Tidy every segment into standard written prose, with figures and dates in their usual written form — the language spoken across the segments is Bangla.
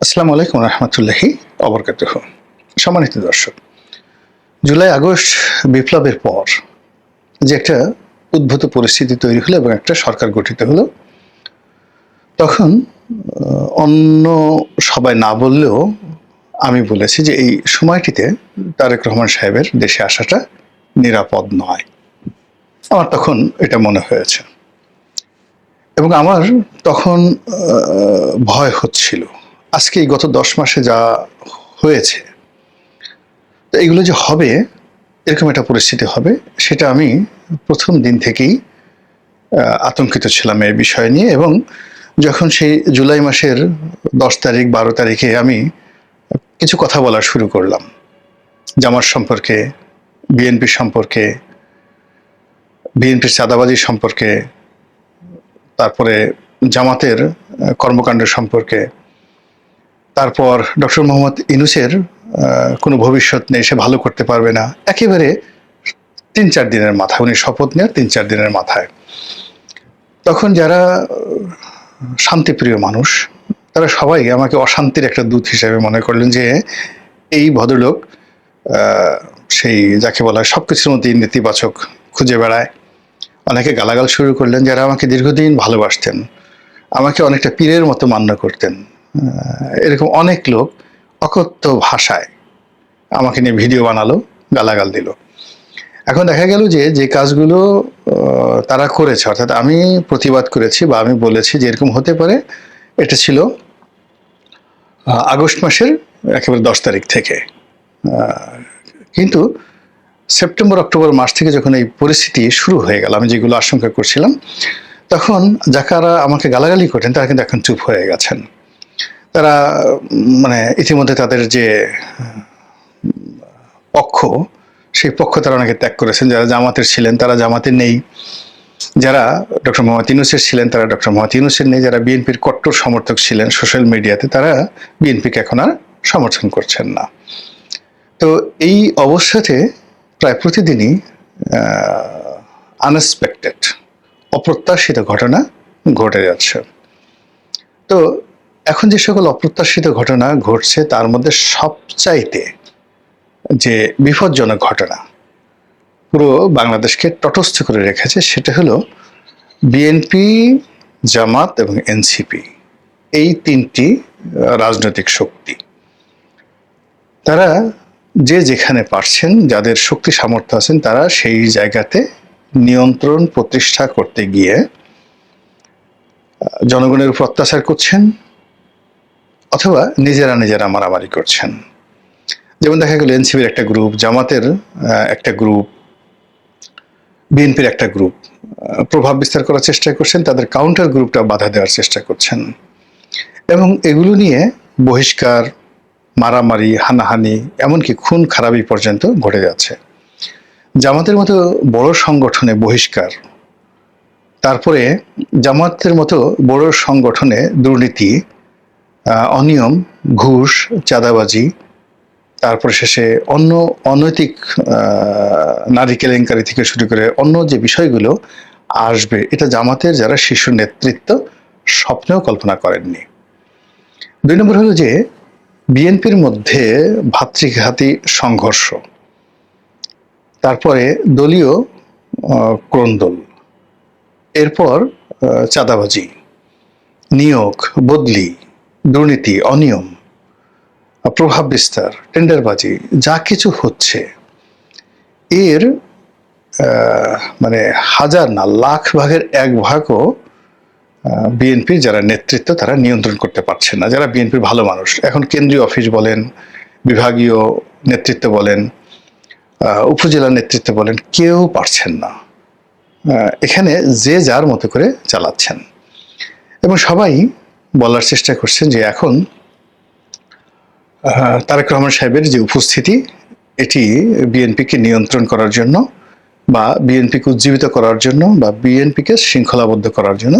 আসসালামু আলাইকুম রহমতুল্লাহি অবরকাতুহ। সম্মানিত দর্শক, জুলাই আগস্ট বিপ্লবের পর যে একটা উদ্ভূত পরিস্থিতি তৈরি হলো এবং একটা সরকার গঠিত হলো, তখন অন্য সবাই না বললেও আমি বলেছি যে এই সময়টিতে তারেক রহমান সাহেবের দেশে আসাটা নিরাপদ নয়। আমার তখন এটা মনে হয়েছে এবং আমার তখন ভয় হচ্ছিল। আজকে এই গত 10 মাসে যা হয়েছে, তো এগুলো যে হবে, এরকম একটা পরিস্থিতি হবে, সেটা আমি প্রথম দিন থেকেই আতঙ্কিত ছিলাম এই বিষয় নিয়ে। এবং যখন সেই জুলাই মাসের 10 তারিখ 12 তারিখে আমি কিছু কথা বলা শুরু করলাম জামাত সম্পর্কে, বিএনপি সম্পর্কে, বিএনপির চাঁদাবাজি সম্পর্কে, তারপরে জামাতের কর্মকাণ্ড সম্পর্কে, তারপর ডক্টর মোহাম্মদ ইউনূসের কোনো ভবিষ্যৎ নেই, সে ভালো করতে পারবে না, একেবারে 3-4 দিনের মাথায়, উনি শপথ নেওয়ার 3-4 দিনের মাথায় তখন যারা শান্তিপ্রিয় মানুষ তারা সবাই আমাকে অশান্তির একটা দূত হিসেবে মনে করলেন যে এই ভদ্রলোক সেই যাকে বলা হয় সবকিছুর মধ্যে নেতিবাচক খুঁজে বেড়ায়। অনেকে গালাগাল শুরু করলেন যারা আমাকে দীর্ঘদিন ভালোবাসতেন, আমাকে অনেকটা পীরের মতো মান্য করতেন। এরকম অনেক লোক অকথ্য ভাষায় আমাকে নিয়ে ভিডিও বানালো, গালাগাল দিল। এখন দেখা গেল যে যে কাজগুলো তারা করেছে, অর্থাৎ আমি প্রতিবাদ করেছি বা আমি বলেছি যে এরকম হতে পারে, এটা ছিল আগস্ট মাসের একেবারে 10 তারিখ থেকে। কিন্তু সেপ্টেম্বর অক্টোবর মাস থেকে যখন এই পরিস্থিতি শুরু হয়ে গেল, আমি যেগুলো আশঙ্কা করছিলাম, তখন যারা আমাকে গালাগালি করতেন তারা কিন্তু এখন চুপ হয়ে গেছেন। তারা মানে ইতিমধ্যে তাদের যে পক্ষ, সেই পক্ষ তারা অনেকে ত্যাগ করেছেন। যারা জামাতের ছিলেন তারা জামাতে নেই, যারা ডক্টর মোহাম্মদ ইউনূসের ছিলেন তারা ডক্টর মোহাম্মদ ইউনূসের নেই, যারা বিএনপির কট্টর সমর্থক ছিলেন সোশ্যাল মিডিয়াতে তারা বিএনপিকে এখন আর সমর্থন করছেন না। তো এই অবস্থাতে প্রায় প্রতিদিনই আনএক্সপেক্টেড, অপ্রত্যাশিত ঘটনা ঘটে যাচ্ছে। তো এখন যে সকল অপ্রত্যাশিত ঘটনা ঘটছে তার মধ্যে সবচাইতে যে বিপজ্জনক ঘটনা পুরো বাংলাদেশকে তটস্থ করে রেখেছে সেটা হলো বিএনপি, জামাত এবং এনসিপি, এই তিনটি রাজনৈতিক শক্তি। তারা যে যেখানে পারছেন, যাদের শক্তি সামর্থ্য আছেন, তারা সেই জায়গাতে নিয়ন্ত্রণ প্রতিষ্ঠা করতে গিয়ে জনগণের উপর অত্যাচার করছেন অথবা নিজেরা মারামারি করছেন। যেমন দেখা গেল এনসিপির একটা গ্রুপ, জামাতের একটা গ্রুপ, বিএনপির একটা গ্রুপ প্রভাব বিস্তার করার চেষ্টা করছেন, তাদের কাউন্টার গ্রুপটা বাধা দেওয়ার চেষ্টা করছেন এবং এগুলো নিয়ে বহিষ্কার, মারামারি, হানাহানি, এমনকি খুন খারাপি পর্যন্ত ঘটে যাচ্ছে। জামাতের মতো বড় সংগঠনে বহিষ্কার, তারপরে জামাতের মতো বড় সংগঠনে দুর্নীতি, অনিয়ম, ঘুষ, চাঁদাবাজি, তারপর শেষে অন্য অনৈতিক নারী কেলেঙ্কারি থেকে শুরু করে অন্য যে বিষয়গুলো আসবে, এটা জামাতের যারা শীর্ষ নেতৃত্ব স্বপ্নেও কল্পনা করেননি। 2 নম্বর হলো যে বিএনপির মধ্যে ভাতৃঘাতী সংঘর্ষ, তারপরে দলীয় ক্রন্দল, এরপর চাঁদাবাজি, নিয়োগ, বদলি, দুর্নীতি, অনিয়ম, প্রভাব বিস্তার, টেন্ডারবাজি, যা কিছু হচ্ছে এর মানে হাজার না লাখ ভাগের 1 ভাগও বিএনপির যারা নেতৃত্ব তারা নিয়ন্ত্রণ করতে পারছেন না। যারা বিএনপির ভালো মানুষ, এখন কেন্দ্রীয় অফিস বলেন, বিভাগীয় নেতৃত্ব বলেন, উপজেলা নেতৃত্ব বলেন, কেউ পারছেন না। এখানে যে যার মতো করে চালাচ্ছেন এবং সবাই বলার চেষ্টা করছেন যে এখন তারেক রহমান সাহেবের যে উপস্থিতি, এটি বিএনপিকে নিয়ন্ত্রণ করার জন্য বা বিএনপিকে উজ্জীবিত করার জন্য বা বিএনপিকে শৃঙ্খলাবদ্ধ করার জন্য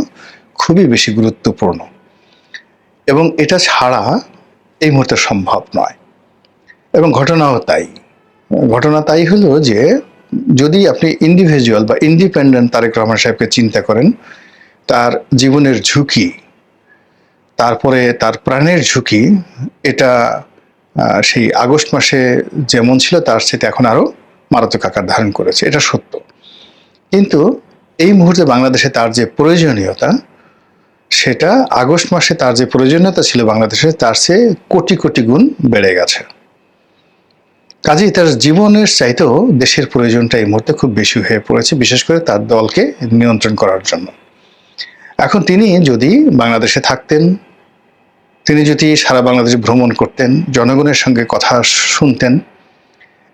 খুবই বেশি গুরুত্বপূর্ণ এবং এটা ছাড়া এই মুহূর্তে সম্ভব নয়। এবং ঘটনা তাই হলো যে যদি আপনি ইন্ডিভিজুয়াল বা ইন্ডিপেন্ডেন্ট তারেক রহমান সাহেবকে চিন্তা করেন, তার জীবনের ঝুঁকি, তারপরে তার প্রাণের ঝুঁকি, এটা সেই আগস্ট মাসে যেমন ছিল তার সাথে এখন আরো মারাত্মক আকার ধারণ করেছে, এটা সত্য। কিন্তু এই মুহূর্তে বাংলাদেশে তার যে প্রয়োজনীয়তা, সেটা আগস্ট মাসে তার যে প্রয়োজনীয়তা ছিল বাংলাদেশে, তার চেয়ে কোটি কোটি গুণ বেড়ে গেছে। কাজেই তার জীবনের চাইতেও দেশের প্রয়োজনটা এই মুহূর্তে খুব বেশি হয়ে পড়েছে, বিশেষ করে তার দলকে নিয়ন্ত্রণ করার জন্য। এখন তিনি যদি বাংলাদেশে থাকতেন, তিনি যদি সারা বাংলাদেশ ভ্রমণ করতেন, জনগণের সঙ্গে কথা শুনতেন,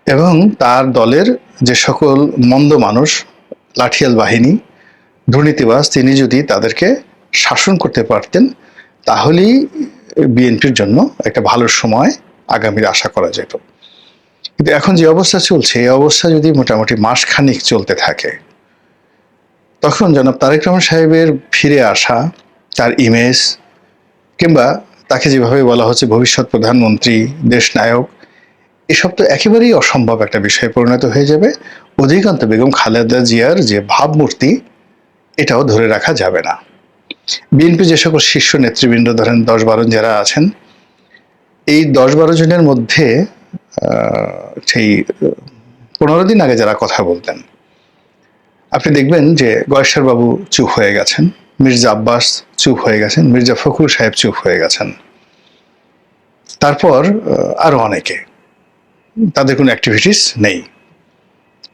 এবং তার দলের যে সকল মন্দ মানুষ, লাঠিয়াল বাহিনী, দুর্নীতিবাজ, তিনি যদি তাদেরকে শাসন করতে পারতেন, তাহলেই বিএনপির জন্য একটা ভালো সময় আগামীর আশা করা যেত। কিন্তু এখন যে অবস্থা চলছে, এই অবস্থা যদি মোটামুটি মাসখানিক চলতে থাকে, তখন জনাব তারেক রহমান সাহেবের ফিরে আসা, তার ইমেজ, কিংবা তাকে যেভাবে বলা হচ্ছে ভবিষ্যৎ প্রধানমন্ত্রী, দেশ নায়ক, এসব তো একেবারেই অসম্ভব একটা বিষয়ে পরিণত হয়ে যাবে। অধিকান্ত বেগম খালেদা জিয়ার যে ভাবমূর্তি, এটাও ধরে রাখা যাবে না। বিএনপি যে সকল শীর্ষ নেতৃবৃন্দ, ধরেন 10-12 যারা আছেন, এই 10-12 জনের মধ্যে সেই 15 দিন আগে যারা কথা বলতেন, আপনি দেখবেন যে গয়েশ্বর বাবু চুপ হয়ে গেছেন, মির্জা আব্বাস চুপ হয়ে গেছেন, মির্জা ফখরুল সাহেব চুপ হয়ে গেছেন, তারপর আরো অনেকে, তাদের কোনো অ্যাক্টিভিটিস নেই।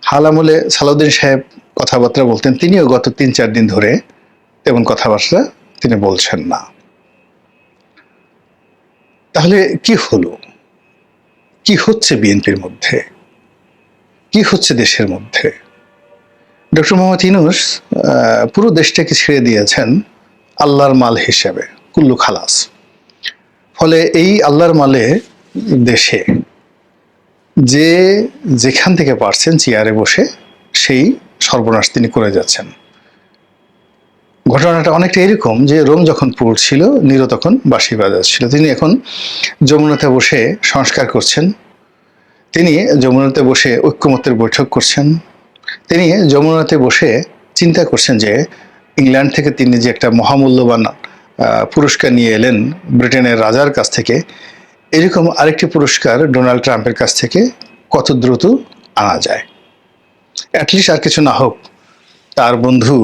হাল আমলে সালাউদ্দিন সাহেব কথাবার্তা বলতেন, তিনিও গত 3-4 দিন ধরে তেমন কথাবার্তা তিনি বলছেন না। তাহলে কি হলো? কি হচ্ছে বিএনপির মধ্যে? কি হচ্ছে দেশের মধ্যে? ডক্টর মোহাম্মদ ইউনূস পুরো দেশটাকে ছেড়ে দিয়েছেন আল্লাহর মাল হিসেবে, কুল্লু খালাস। ফলে এই আল্লাহর মালে দেশে যে যেখান থেকে পারছেন চেয়ারে বসে সেই সর্বনাশ তিনি করে যাচ্ছেন। ঘটনাটা অনেকটা এরকম যে রোম যখন পড়ছিল, নীরো তখন বাঁশি বাজাচ্ছিল। তিনি এখন যমুনাতে বসে সংস্কার করছেন, তিনি যমুনাতে বসে ঐক্যমত্যের বৈঠক করছেন, তিনি যমুনাতে বসে চিন্তা করছেন যে ইংল্যান্ড থেকে তিনি যে একটা মহামূল্যবান পুরস্কার নিয়ে এলেন ব্রিটেনের রাজার কাছ থেকে, এরকম আরেকটি পুরস্কার ডোনাল্ড ট্রাম্পের কাছ থেকে কত দ্রুত আনা যায়। অ্যাটলিস্ট আর কিছু না হোক, তার বন্ধু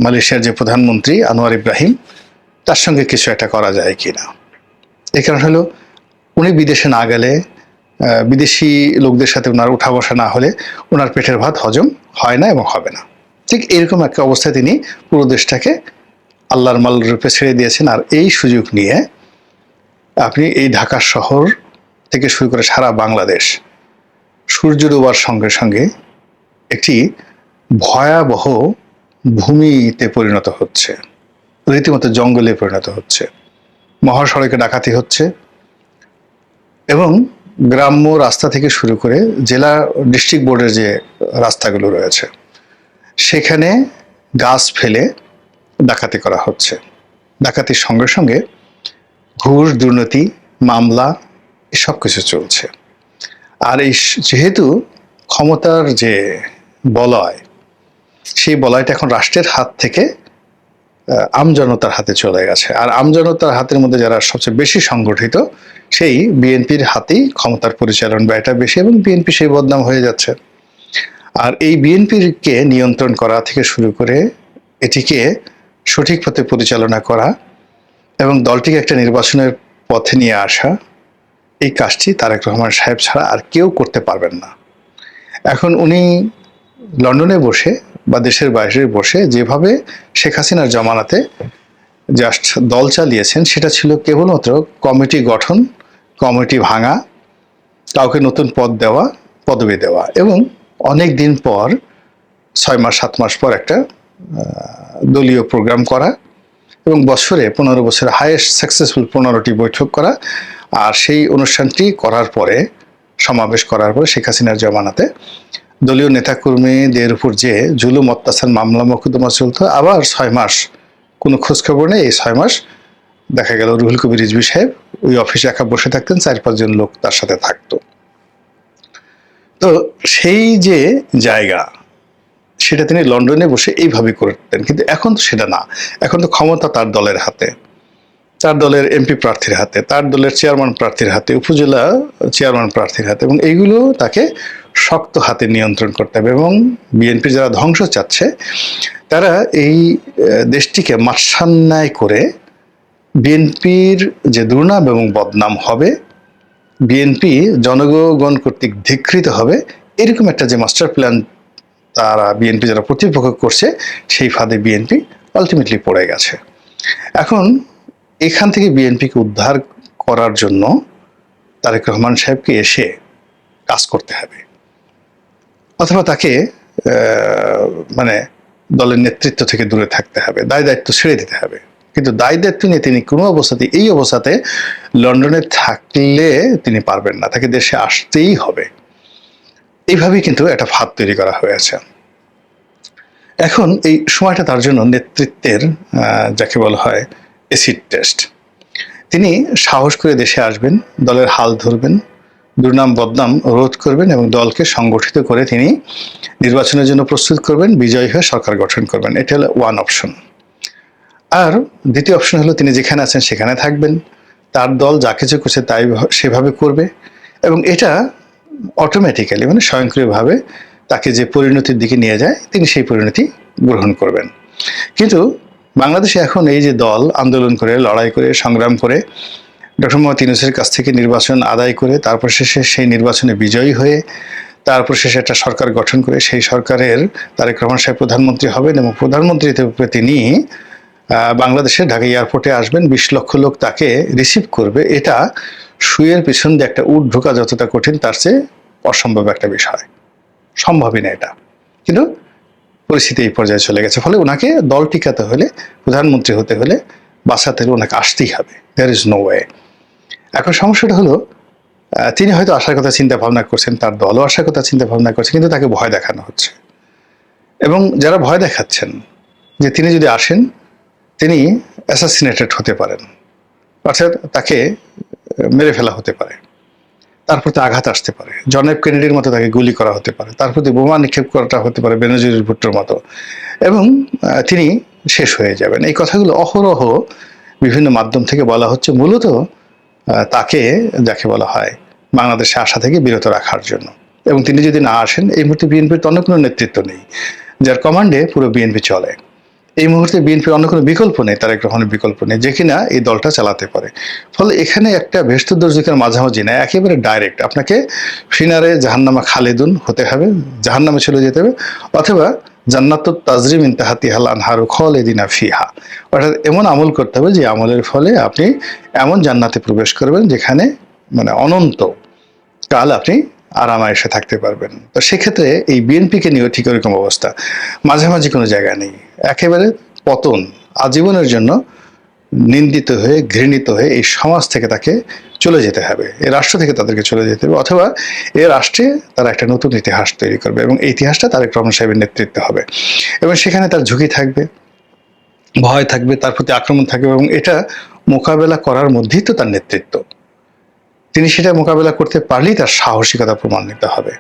মালয়েশিয়ার যে প্রধানমন্ত্রী আনোয়ার ইব্রাহিম, তার সঙ্গে কিছু একটা করা যায় কিনা। এই কারণ হলো, উনি বিদেশে না গেলে, বিদেশি লোকদের সাথে ওনার উঠা বসা না হলে ওনার পেটের ভাত হজম হয় না এবং হবে না। ঠিক এরকম একটা অবস্থায় তিনি পুরো দেশটাকে আল্লাহর মাল রূপে ছেড়ে দিয়েছেন। আর এই সুযোগ নিয়ে আপনি এই ঢাকা শহর থেকে শুরু করে সারা বাংলাদেশ সূর্য ডোবার সঙ্গে সঙ্গে একটি ভয়াবহ ভূমিতে পরিণত হচ্ছে, রীতিমতো জঙ্গলে পরিণত হচ্ছে। মহাসড়কে ডাকাতি হচ্ছে এবং গ্রাম্য রাস্তা থেকে শুরু করে জেলা ডিস্ট্রিক্ট বোর্ডের যে রাস্তাগুলো রয়েছে, সেখানে গাছ ফেলে ডাকাতি করা হচ্ছে। ডাকাতির সঙ্গে সঙ্গে ঘুষ, দুর্নীতি, মামলা, এসব কিছু চলছে। আর এই যেহেতু ক্ষমতার যে বলয়, সেই বলয়টা এখন রাষ্ট্রের হাত থেকে আমজনতার হাতে চলে গেছে। আর আমজনতার হাতের মধ্যে যারা সবচেয়ে বেশি সংগঠিত, সেই বিএনপির হাতেই ক্ষমতার পরিচালন ব্যয়টা বেশি, এবং বিএনপি সেই বদনাম হয়ে যাচ্ছে। আর এই বিএনপিকে নিয়ন্ত্রণ করা থেকে শুরু করে এটিকে সঠিক পথে পরিচালনা করা এবং দলটিকে একটা নির্বাচনের পথে নিয়ে আসা, এই কাজটি তারেক রহমান সাহেব ছাড়া আর কেউ করতে পারবেন না। এখন উনি লন্ডনে বসে বা দেশের বাইরে বসে যেভাবে শেখ হাসিনার জমানাতে জাস্ট দল চালিয়েছেন, সেটা ছিল কেবলমাত্র কমিটি গঠন, কমিটি ভাঙা, কাউকে নতুন পদ দেওয়া, পদবি দেওয়া, এবং অনেক দিন পর 6 মাস 7 মাস পর একটা দলীয় প্রোগ্রাম করা, এবং বছরে 15 বছরে হাইয়েস্ট সাকসেসফুল 15টি বৈঠক করা। আর সেই অনুষ্ঠানটি করার পরে, সমাবেশ করার পরে শেখ হাসিনার জমানাতে দলীয় নেতাকর্মীদের উপর যে জুলুম, অত্যাচার, মামলা মোকদ্দমা চলতো, আবার 6 মাস কোনো খোঁজখবর নেই। এই 6 মাস দেখা গেল রুহুল কবির রিজভী সাহেব ওই অফিসে একা বসে থাকতেন, 4-5 জন লোক তার সাথে থাকতো। তো সেই যে জায়গা, সেটা তিনি লন্ডনে বসে এইভাবে করতেন। কিন্তু এখন তো সেটা না, এখন তো ক্ষমতা তার দলের হাতে। তার দলের এমপি প্রার্থীর হাতে, তার দলের চেয়ারম্যান প্রার্থীর হাতে, উপজেলা চেয়ারম্যান প্রার্থীর হাতে, এবং এইগুলো তাকে শক্ত হাতে নিয়ন্ত্রণ করতে হবে। এবং বিএনপি যারা ধ্বংস চাচ্ছে তারা এই দেশটিকে মাৎসান্যায় করে বিএনপির যে দুর্নাম এবং বদনাম হবে, বিএনপি জনগণ কর্তৃক ধিক্কৃত হবে, এরকম একটা যে মাস্টার প্ল্যান তারা বিএনপি যারা প্রতিপক্ষ করছে, সেই ফাঁদে বিএনপি আলটিমেটলি পড়ে গেছে। এখন এখান থেকে বিএনপিকে উদ্ধার করার জন্য তারেক রহমান সাহেবকে এসে কাজ করতে হবে, অথবা তাকে মানে দলের নেতৃত্ব থেকে দূরে থাকতে হবে, দায় দায়িত্ব ছেড়ে দিতে হবে। কিন্তু দায় দায়িত্ব নিয়ে তিনি কোনো অবস্থাতে, এই অবস্থাতে লন্ডনে থাকলে তিনি পারবেন না, তাকে দেশে আসতেই হবে। এইভাবেই কিন্তু একটা ফাঁদ তৈরি করা হয়েছে। এখন এই সময়টা তার জন্য নেতৃত্বের যাকে বলা হয় এসিড টেস্ট। তিনি সাহস করে দেশে আসবেন, দলের হাল ধরবেন, দুর্নাম বদনাম রোধ করবেন এবং দলকে সংগঠিত করে তিনি নির্বাচনের জন্য প্রস্তুত করবেন, বিজয়ী হয়ে সরকার গঠন করবেন। এটা হলো ওয়ান অপশন। আর দ্বিতীয় অপশন হলো তিনি যেখানে আছেন সেখানে থাকবেন, তার দল যা কিছু করছে তাই সেভাবে করবে, এবং এটা অটোমেটিক্যালি মানে স্বয়ংক্রিয়ভাবে তাকে যে পরিণতির দিকে নিয়ে যায় তিনি সেই পরিণতি গ্রহণ করবেন। কিন্তু বাংলাদেশে এখন এই যে দল আন্দোলন করে, লড়াই করে, সংগ্রাম করে ডক্টর মোহাম্মদ ইউনূসের কাছ থেকে নির্বাচন আদায় করে, তারপর শেষে সেই নির্বাচনে বিজয়ী হয়ে, তারপর শেষে একটা সরকার গঠন করে, সেই সরকারের তারেক রহমান সাহেব প্রধানমন্ত্রী হবেন এবং প্রধানমন্ত্রী হিসেবে তিনি বাংলাদেশে ঢাকা এয়ারপোর্টে আসবেন, 20 লক্ষ লোক তাকে রিসিভ করবে। এটা শুয়ের পিছন দিয়ে একটা উট ঢোকা যতটা কঠিন, তার চেয়ে অসম্ভব একটা বিষয়, সম্ভবই না এটা। কিন্তু পরিস্থিতি এই পর্যায়ে চলে গেছে, ফলে ওনাকে দল টিকাতে হলে, প্রধানমন্ত্রী হতে হলে, বাঁচাতে হলে ওনাকে আসতেই হবে। There is no way. এখন সমস্যাটা হলো তিনি হয়তো আসার কথা চিন্তা ভাবনা করছেন, তার দলও আসার কথা চিন্তা ভাবনা করছে, কিন্তু তাকে ভয় দেখানো হচ্ছে। এবং যারা ভয় দেখাচ্ছেন যে তিনি যদি আসেন তিনি অ্যাসাসিনেটেড হতে পারেন, অর্থাৎ তাকে মেরে ফেলা হতে পারে, তার প্রতি আঘাত আসতে পারে, জন এফ কেনেডির মতো তাকে গুলি করা হতে পারে, তার প্রতি বোমা নিক্ষেপ করাটা হতে পারে বেনজির ভুট্টোর মতো, এবং তিনি শেষ হয়ে যাবেন। এই কথাগুলো অহরহ বিভিন্ন মাধ্যম থেকে বলা হচ্ছে, মূলত তাকে যাকে বলা হয় বাংলাদেশে আসা থেকে বিরত রাখার জন্য। এবং তিনি যদি না আসেন, এই মুহূর্তে বিএনপির অন্য কোনো নেতৃত্ব নেই যার কমান্ডে পুরো বিএনপি চলে। এই মুহূর্তে বিএনপির অন্য কোনো বিকল্প নেই, তারেক রহমানের বিকল্প নেই, যে কিনা এই দলটা চালাতে পারে। ফলে এখানে একটা ভেস্ত দর্জিকার মাঝামাঝি না, একেবারে ডাইরেক্ট আপনাকে ফিনারে জাহান্নামা খালেদুন হতে হবে, জাহান্নামে চলে যেতে হবে, অথবা জান্নাতুত তাজরিম মিন তাহতিহাল আনহারু খালিদিনা ফিহা, অর্থাৎ এমন আমল করতে হবে যে আমলের ফলে আপনি এমন জান্নাতে প্রবেশ করবেন যেখানে মানে অনন্ত কাল আপনি আরামায়েশে থাকতে পারবেন। তো সেক্ষেত্রে এই বিএনপিকে নিয়েও ঠিক ওরকম অবস্থা, মাঝামাঝি কোনো জায়গা নেই, একেবারে পতন, আজীবনের জন্য নিন্দিত হয়ে, ঘৃণিত হয়ে এই সমাজ থেকে তাকে চলে যেতে হবে, এই রাষ্ট্র থেকে তাদেরকে চলে যেতে হবে, অথবা এই রাষ্ট্রে তারা একটা নতুন ইতিহাস তৈরি করবে, এবং এই ইতিহাসটা তারেক রহমান সাহেবের নেতৃত্বে হবে। এবং সেখানে তার ঝুঁকি থাকবে, ভয় থাকবে, তার প্রতি আক্রমণ থাকবে, এবং এটা মোকাবেলা করার মধ্যেই তো তার নেতৃত্ব। তিনি সেটা মোকাবেলা করতে পারলেই তার সাহসিকতা প্রমাণিত হবে।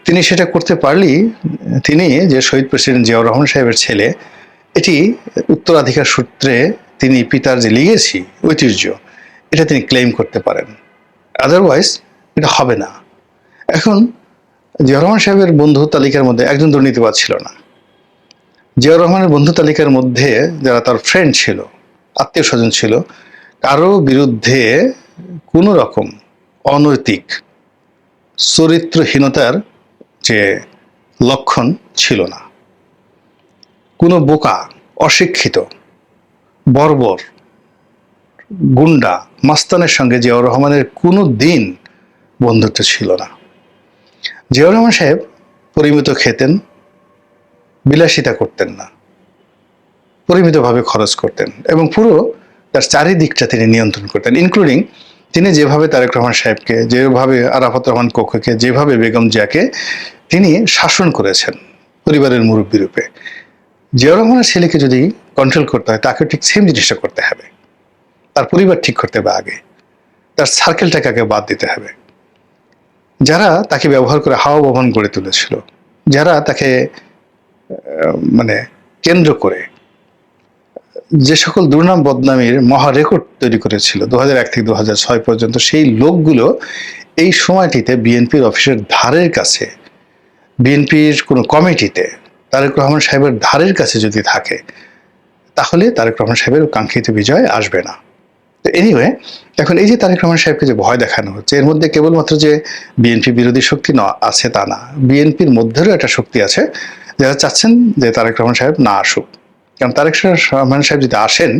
তিনি সেটা করতে পারলেই তিনি যে শহীদ প্রেসিডেন্ট জিয়াউর রহমান সাহেবের ছেলে, এটি উত্তরাধিকার সূত্রে তিনি পিতার যে লিগেসি, ঐতিহ্য, এটা তিনি ক্লেম করতে পারেন। আদারওয়াইজ এটা হবে না। এখন জিয়াউর রহমান সাহেবের বন্ধু তালিকার মধ্যে একজন দুর্নীতিবাদ ছিল না। জিয়াউর রহমানের বন্ধু তালিকার মধ্যে যারা তার ফ্রেন্ড ছিল, আত্মীয় স্বজন ছিল, কারো বিরুদ্ধে কোনো রকম অনৈতিক চরিত্রহীনতার যে লক্ষণ ছিল না। কোনো বোকা, অশিক্ষিত, বর্বর, গুন্ডা, মাস্তানের সঙ্গে জিয়াউর রহমানের কোনো দিন বন্ধুত্ব ছিল না। জিয়াউর রহমান সাহেব পরিমিত খেতেন, বিলাসিতা করতেন না, পরিমিতভাবে খরচ করতেন, এবং পুরো তার চারিদিকটা তিনি নিয়ন্ত্রণ করতেন, ইনক্লুডিং তিনি যেভাবে তারেক রহমান সাহেবকে, যেভাবে আরাফাত রহমান কোকোকে, যেভাবে বেগম জিয়াকে তিনি শাসন করেছেন পরিবারের মুরব্বী রূপে। জিয়াউর রহমানের ছেলেকে যদি কন্ট্রোল করতে হয়, তাকে ঠিক সেম জিনিসটা করতে হবে। তার পরিবার ঠিক করতে হবে আগে, তার সার্কেলটাকে আগে বাদ দিতে হবে। যারা তাকে ব্যবহার করে হাওয়া ভবন গড়ে তুলেছিল, যারা তাকে মানে কেন্দ্র করে যে সকল দুর্নাম বদনামের মহা রেকর্ড তৈরি করেছিল 2001 থেকে 2006 পর্যন্ত, সেই লোকগুলো এই সময়টিতে বিএনপির অফিসের ধারের কাছে, বিএনপির কোনো কমিটিতে তারেক রহমান সাহেবের ধারের কাছে যদি থাকে, তাহলে তারেক রহমান সাহেবের কাঙ্ক্ষিত বিজয় আসবে না। তো এনিওয়ে, এখন এই যে তারেক রহমান সাহেবকে যে ভয় দেখানো হচ্ছে, এর মধ্যে কেবলমাত্র যে বিএনপি বিরোধী শক্তি আছে তা না, বিএনপির মধ্যেও একটা শক্তি আছে যারা চাচ্ছেন যে তারেক রহমান সাহেব না আসুক। কারণ তারেক রহমান সাহেব যদি আসেন,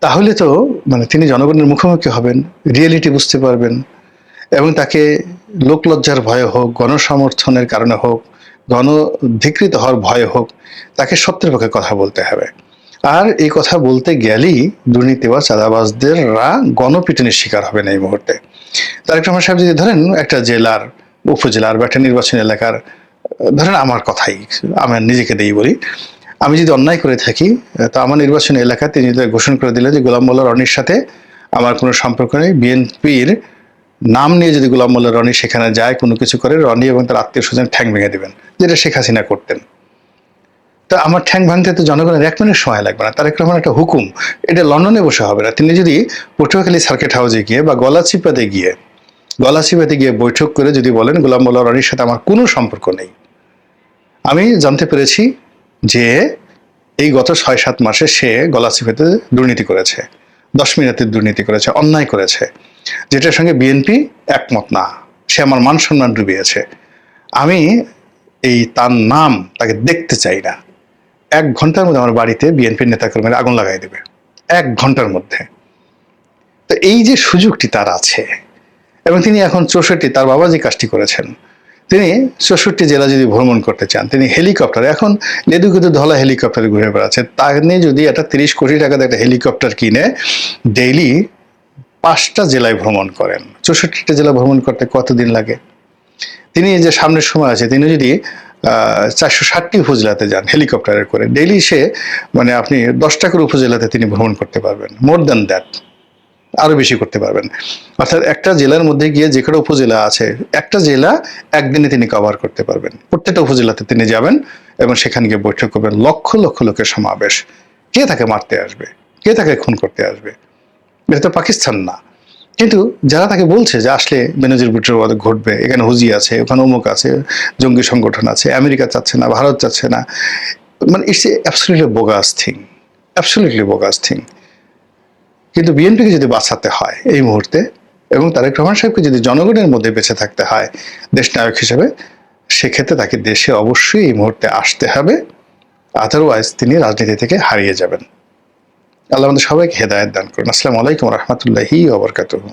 তাহলে তো মানে তিনি জনগণের মুখোমুখি হবেন, রিয়েলিটি বুঝতে পারবেন, এবং তাকে লোকলজ্জার ভয়ে হোক, গণসমর্থনের কারণে হোক, গণধিকৃত হওয়ার ভয়ে হোক, তাকে সত্যের পক্ষে কথা বলতে হবে। আর এই কথা বলতে গেলেই দুর্নীতিবাজ চাঁদাবাজদেররা গণপিটুনির শিকার হবেন এই মুহূর্তে। তারেক রহমান সাহেব যদি ধরেন একটা জেলার, উপজেলার বা একটা নির্বাচনী এলাকার, ধরেন আমার কথাই, আমার নিজেকে দিয়েই বলি, আমি যদি অন্যায় করে থাকি, তো আমার নির্বাচনী এলাকা তিনি যদি ঘোষণা করে দিলেন যে গোলাম মোল্লা রনির সাথে আমার কোনো সম্পর্ক নেই, বিএনপির নাম নিয়ে যদি গোলাম মোল্লা রনি সেখানে যায়, কোনো কিছু করে, রনি এবং তার আত্মীয় স্বজন ঠ্যাং ভেঙে দেবেন, যেটা শেখ হাসিনা করতেন। তা আমার ঠ্যাং ভাঙতে তো জনগণের 1 মিনিট সময় লাগবে না। তারেক রহমান একটা হুকুম, এটা লন্ডনে বসে হবে না। তিনি যদি পটুয়াখালী সার্কিট হাউসে গিয়ে বা গলাচিপাতে গিয়ে বৈঠক করে যদি বলেন গোলাম মোল্লা রনির সাথে আমার কোনো সম্পর্ক নেই। আমি জানতে পেরেছি যে এই গত 6-7 মাসে সে গলাচিপাতে দুর্নীতি করেছে, 10 মিনিটের দুর্নীতি করেছে, অন্যায় করেছে, যেটার সঙ্গে বিএনপি একমত না, সে আমার মান সম্মান ডুবিয়েছে। আমি এই তার নাম তাকে দেখতে চাই না। 1 ঘন্টার মধ্যে আমার বাড়িতে বিএনপির নেতাকর্মীরা আগুন লাগাই দেবে, 1 ঘন্টার মধ্যে। তো এই যে সুযোগটি তার আছে, এবং তিনি এখন 64, তার বাবা যে কাজটি করেছেন, তিনি 64 জেলা যদি ভ্রমণ করতে চান, তিনি হেলিকপ্টার, এখন লেদুকেদু ধলা হেলিকপ্টারে ঘুরে বেড়াচ্ছে, তা নিয়ে যদি একটা 30 কোটি টাকাতে একটা হেলিকপ্টার কিনে ডেইলি 5টা জেলায় ভ্রমণ করেন, 64টা জেলা ভ্রমণ করতে কতদিন লাগে? তিনি যে সামনের সময় আছে, তিনি যদি 460টি উপজেলাতে যান হেলিকপ্টারে করে, ডেইলি সে মানে আপনি 10টা করে উপজেলাতে তিনি ভ্রমণ করতে পারবেন, মোর দ্যান দ্যাট, আরো বেশি করতে পারবেন। অর্থাৎ একটা জেলার মধ্যে গিয়ে যে কটা উপজেলা আছে, একটা জেলা একদিনে তিনি কভার করতে পারবেন। প্রত্যেকটা উপজেলাতে তিনি যাবেন এবং সেখানে গিয়ে বৈঠক করবেন, লক্ষ লক্ষ লোকের সমাবেশ। কে তাকে মারতে আসবে? কে তাকে খুন করতে আসবে? এটা তো পাকিস্তান না। কিন্তু যারা তাকে বলছে যে আসলে বেনজির ভুট্টোর ঘটবে, এখানে হুজি আছে, ওখানে অমুক আছে, জঙ্গি সংগঠন আছে, আমেরিকা চাচ্ছে না, ভারত চাচ্ছে না, মানে it's absolutely bogus thing, absolutely bogus thing. কিন্তু বিএনপিকে যদি বাঁচাতে হয় এই মুহূর্তে, এবং তারেক রহমান সাহেবকে যদি জনগণের মধ্যে বেঁচে থাকতে হয় দেশ নায়ক হিসেবে, সেক্ষেত্রে তাকে দেশে অবশ্যই এই মুহূর্তে আসতে হবে, আদারওয়াইজ তিনি রাজনীতি থেকে হারিয়ে যাবেন। আল্লাহ আমাদের সবাইকে হেদায়েত দান করুন। আসসালামু আলাইকুম ওয়া রাহমাতুল্লাহি ওয়া বারাকাতুহু।